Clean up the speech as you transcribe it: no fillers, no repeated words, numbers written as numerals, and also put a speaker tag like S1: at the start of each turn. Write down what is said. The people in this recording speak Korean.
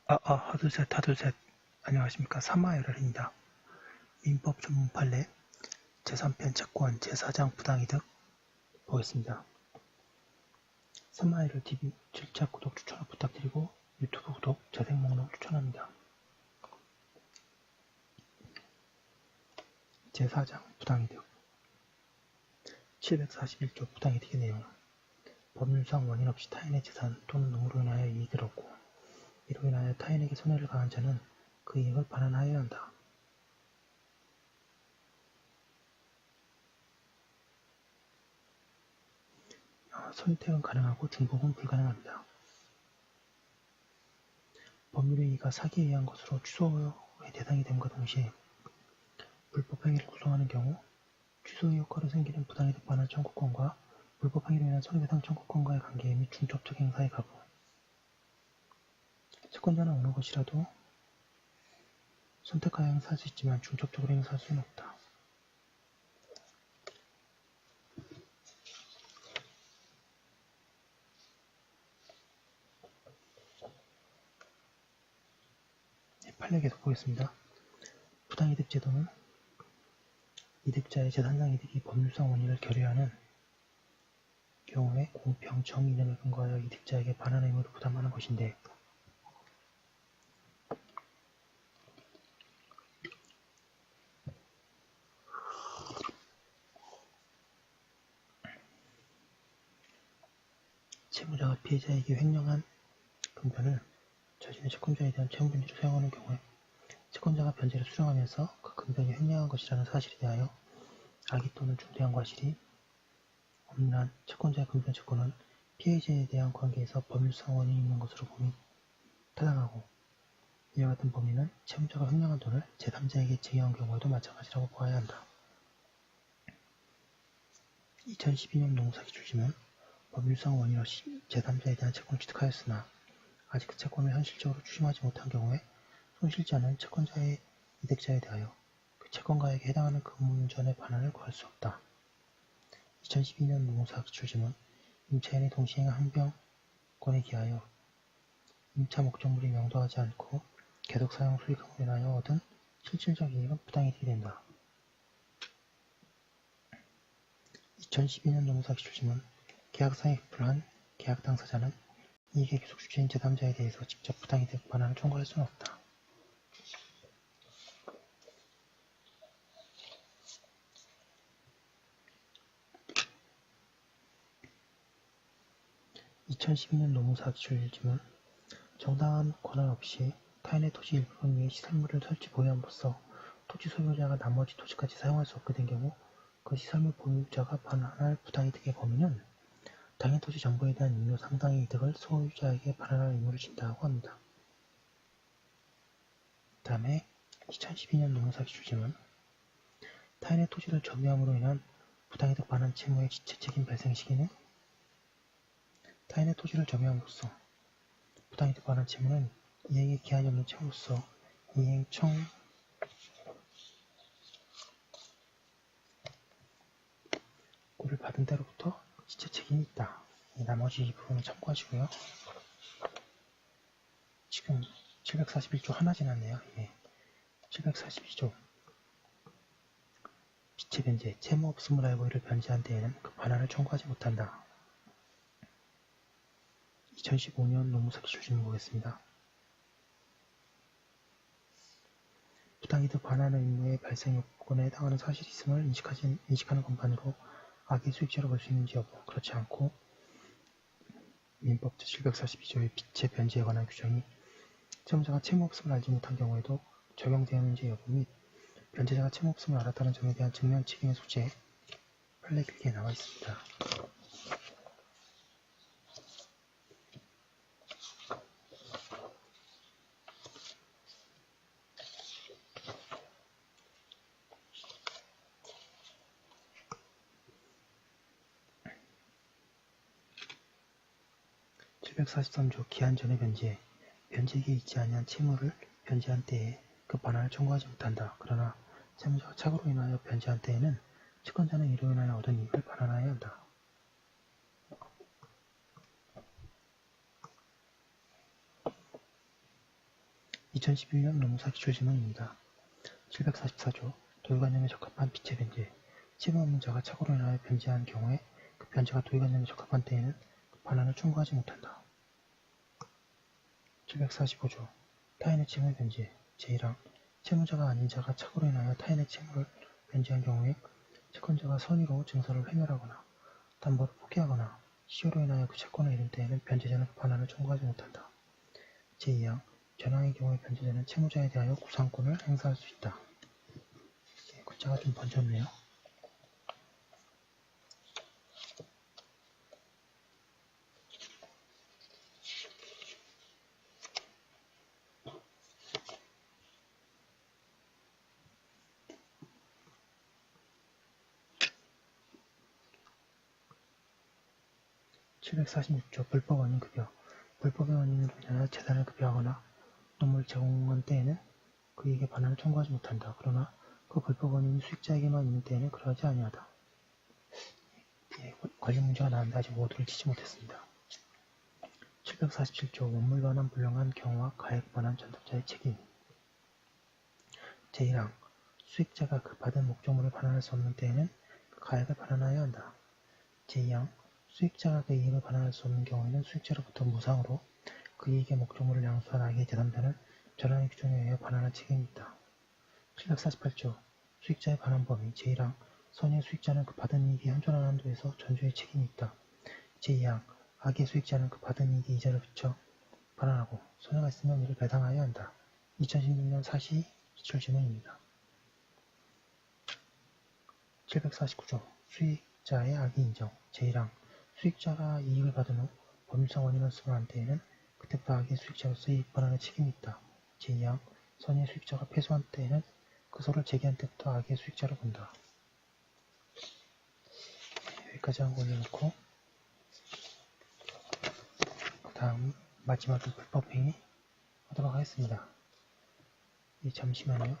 S1: 하둘셋, 하둘셋. 안녕하십니까. 사마열혈입니다. 민법 전문 판례 제3편 채권 제4장 부당이득 보겠습니다. 사마열혈 TV 질차 구독 추천 부탁드리고 유튜브 구독, 재생 목록 추천합니다. 제4장 부당이득 741조 부당이득의 내용. 법률상 원인 없이 타인의 재산 또는 노무로 인하여 이익을 얻고 이로 인하여 타인에게 손해를 가한 자는 그 이익을 반환하여야 한다. 선택은 가능하고 중복은 불가능합니다. 법률의 이가 사기에 의한 것으로 취소의 대상이 됨과 동시에 불법행위를 구성하는 경우 취소의 효과로 생기는 부당이득 반환 청구권과 불법행위로 인한 손해배상 청구권과의 관계 및 중첩적 행사의 가부. 채권자는 어느 것이라도 선택하여 행사할 수 있지만 중첩적으로 행사할 수는 없다. 판례 계속 보겠습니다. 부당이득 제도는 이득자의 재산상 이득이 법률상 원인을 결여하는 경우에 공평, 정의 이념에 근거하여 이득자에게 반환 의무를 부담하는 것인데, 채무자가 피해자에게 횡령한 금전을 자신의 채권자에 대한 채무변제로 사용하는 경우에 채권자가 변제를 수령하면서 그 금전이 횡령한 것이라는 사실에 대하여 악의 또는 중대한 과실이 없는 한 채권자의 금전 채권은 피해자에 대한 관계에서 법률상 원인이 있는 것으로 봄이 타당하고, 이와 같은 범위는 채무자가 횡령한 돈을 제3자에게 증여한 경우에도 마찬가지라고 보아야 한다. 2012년 노무사기출심은 법률상 원인 없이 제3자에 대한 채권을 취득하였으나 아직 그 채권을 현실적으로 추심하지 못한 경우에 손실자는 채권자의 이득자에 대하여 그 채권가에게 해당하는 금전의 반환을 구할 수 없다. 2012년 노무사기출심은 임차인의 동시행 항변권에 기하여 임차 목적물이 명도하지 않고 계속 사용 수익금으로 인하여 얻은 실질적 이익은 부당이득이 된다. 2012년 노무사기출심은 계약상에 불한 계약 당사자는 이익의 계속 주체인 제3자에 대해서 직접 부당이득 반환을 청구할 수는 없다. (2012년 노무사기출심은) 정당한 권한 없이 타인의 토지 일부분 위에 시설물을 설치 보유함으로써 토지 소유자가 나머지 토지까지 사용할 수 없게 된 경우 그 시설물 보유자가 반환할 부당이득의 범위는 당해 토지 전부에 대한 잉여 상당의 이득을 소유자에게 반환할 의무를 진다고 합니다. 그 다음에 2012년 노무사기출심은 타인의 토지를 점유함으로 인한 부당이득 반환 채무의 지체 책임 발생 시기는 타인의 토지를 점유함으로써 부당이득 반환 채무는 이행에 기한이 없는 채무로서 이행 청구를 받은 때로부터 지체 책임이 있다. 나머지 이 부분은 참고하시고요. 지금 741조 하나 지났네요. 742조 지체 변제, 채무 없음을 알고 이를 변제한 때에는 그 반환을 청구하지 못한다. 2015년 노무사기출심 보겠습니다. 부당이득 반환 의무의 발생 요건에 해당하는 사실이 있음을 인식하는 것만으로 악의 수익자로 볼 수 있는지 여부, 그렇지 않고 민법 제742조의 빚의 변제에 관한 규정이 채무자가 채무 없음을 알지 못한 경우에도 적용되었는지 여부 및 변제자가 채무 없음을 알았다는 점에 대한 증명 책임의 소재, 판례 길게 나와 있습니다. (743조) 기한 전의 변제, 변제기에 있지 아니한 채무를 변제한 때에 그 반환을 청구하지 못한다. 그러나 채무자가 착오로 인하여 변제한 때에는 채권자는 이로 인하여 얻은 이익을 반환하여야 한다. 2011년 노무사 기출지문입니다. 744조 도의관념에 적합한 빛의 변제. 책임 없는 자가 착오로 인하여 변제한 경우에 그 변제가 도의관념에 적합한 때에는 그 반환을 청구하지 못한다. 745조 타인의 채무의 변제. 제1항 채무자가 아닌 자가 착오로 인하여 타인의 채무를 변제한 경우에 채권자가 선의로 증서를 회멸하거나 담보를 포기하거나 시효로 인하여 그 채권을 잃은 때에는 변제자는 그 반환을 청구하지 못한다. 제2항 전항의 경우에 변제자는 채무자에 대하여 구상권을 행사할 수 있다. 글자가 좀 번졌네요. (746조) 불법 원인 급여. 불법의 원인으로 인하여 재산을 급여하거나 노무를 제공한 때에는 그에게 반환을 청구하지 못한다. 그러나 그 불법 원인이 수익자에게만 있는 때에는 그러하지 아니하다. 관련 문제가 나왔는데 아직 모두를 치지 못했습니다. 747조 원물 반환 불능한 경우와 가액 반환 전답자의 책임. 제1항 수익자가 그 받은 목적물을 반환할 수 없는 때에는 그 가액을 반환하여야 한다. 제2항 수익자가 그 이익을 반환할 수 없는 경우에는 수익자로부터 무상으로 그 이익의 목적물을 양수한 악의 제3자는 전항의 규정에 의하여 반환할 책임이 있다. 748조 수익자의 반환 범위. 제1항 선의의 수익자는 그 받은 이익이 현존한 한도에서 전주의 책임이 있다. 제2항 악의 수익자는 그 받은 이익의 이자를 비춰 반환하고 손해가 있으면 이를 배상하여야 한다. 2016년 사시 기출지문입니다. 749조 수익자의 악의 인정. 제1항 수익자가 이익을 받은 후 법률상 원인을 수반한 때에는 그때부터 악의 수익자로서 이익 반환의 책임이 있다. 제2항 선의의 수익자가 패소한 때에는 그 소를 제기한 때부터 악의 수익자로 본다. 여기까지 하고 올려놓고 그 다음 마지막은 불법행위 하도록 하겠습니다. 잠시만요.